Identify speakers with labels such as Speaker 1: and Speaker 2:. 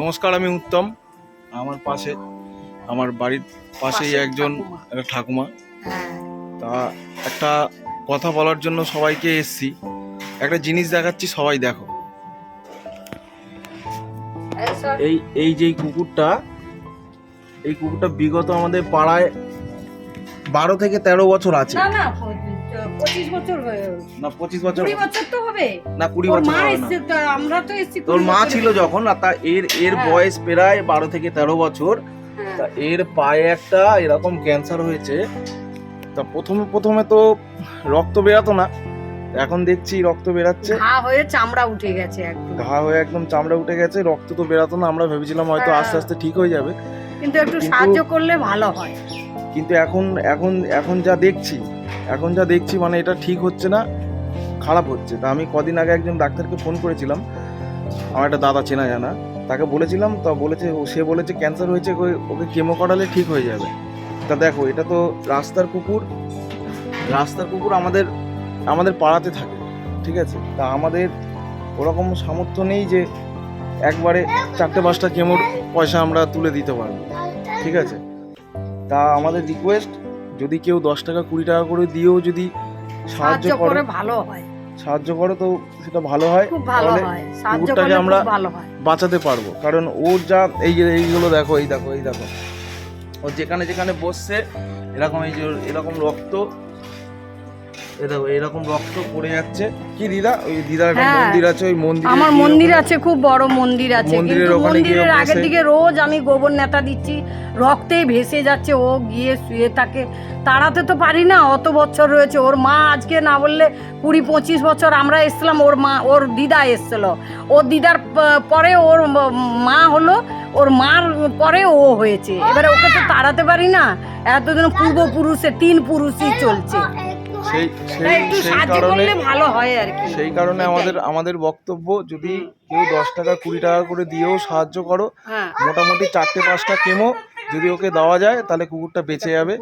Speaker 1: নমস্কার, আমি উত্তম। আমার পাশে, আমার বাড়ির পাশেই একজন একটা ঠাকুমা। তা একটা কথা বলার জন্য সবাইকে এসছি, একটা জিনিস দেখাচ্ছি, সবাই দেখো। এই এই যে কুকুরটা, এই কুকুরটা বিগত আমাদের পাড়ায় 12 থেকে 13 বছর আছে।
Speaker 2: না না 25 বছর হয়ে
Speaker 1: না 25 বছর,
Speaker 2: 20 বছর তো হবে
Speaker 1: না 20 বছর হবে না।
Speaker 2: আমরা তো এসেছি
Speaker 1: তোর মা ছিল যখন, তা এর বয়স প্রায় 12 থেকে 13 বছর। তা এর পায়ে একটা এরকম ক্যান্সার হয়েছে। তা প্রথমে তো রক্ত বেরাতো না, এখন দেখছি রক্ত বেরাচ্ছে।
Speaker 2: ঘা হয়ে চামড়া উঠে গেছে,
Speaker 1: ঘা হয়ে একদম চামড়া উঠে গেছে, রক্ত তো বেরাতো না। আমরা ভেবেছিলাম হয়তো আস্তে আস্তে ঠিক হয়ে যাবে,
Speaker 2: কিন্তু একটু সাহায্য করলে ভালো হয়।
Speaker 1: কিন্তু এখন যা দেখছি মানে এটা ঠিক হচ্ছে না, খারাপ হচ্ছে। তা আমি কদিন আগে একজন ডাক্তারকে ফোন করেছিলাম, আমার একটা দাদা চেনা জানা, তাকে বলেছিলাম। তা সে বলেছে ক্যান্সার হয়েছে, ওকে কেমো করালে ঠিক হয়ে যাবে। তা দেখো, এটা তো রাস্তার কুকুর আমাদের পাড়াতে থাকে, ঠিক আছে। তা আমাদের ওরকম সামর্থ্য নেই যে একবারে 4-5টা কেমোর পয়সা আমরা তুলে দিতে পারবো, ঠিক আছে। তা আমাদের রিকোয়েস্ট, যদি কেউ 10 টাকা 20 টাকা করে দিয়েও যদি সাহায্য করে
Speaker 2: ভালো হয়,
Speaker 1: তো সেটা ভালো হয়। তাহলে কুকুরটাকে আমরা বাঁচাতে পারবো। কারণ ওর যা এইগুলো দেখো, এই দেখো ও যেখানে বসছে এরকম রক্ত, এরকম রক্ত পড়ে যাচ্ছে। কি দিদা, ওই দিদার একটা মন্দির আছে, ওই মন্দিরে
Speaker 2: আমার মন্দির আছে, খুব বড় মন্দির আছে, কিন্তু মন্দিরের আগের দিকে রোজ আমি গোবর নেতা দিচ্ছি, রক্তে ভেসে যাচ্ছে। ও গিয়ে শুয়ে থাকে, তাড়াতে তো পারি না, অত বছর রয়েছে। ওর মা আজকে না বললে 20-25 বছর আমরা এসছিলাম, ওর দিদা এসছিল, ওর দিদার পরে ওর মা হলো, ওর মার পরে ও হয়েছে। এবারে ওকে তো তাড়াতে পারি না, এতদিন পূর্বপুরুষে 3 পুরুষই চলছে।
Speaker 1: সেই কারণে আমাদের বক্তব্য, যদি কেউ 10 টাকা 20 টাকা করে দিয়েও সাহায্য করো, মোটামুটি 4-5টা কেমো যদি ওকে দেওয়া যায়, তাহলে কুকুরটা বেঁচে যাবে।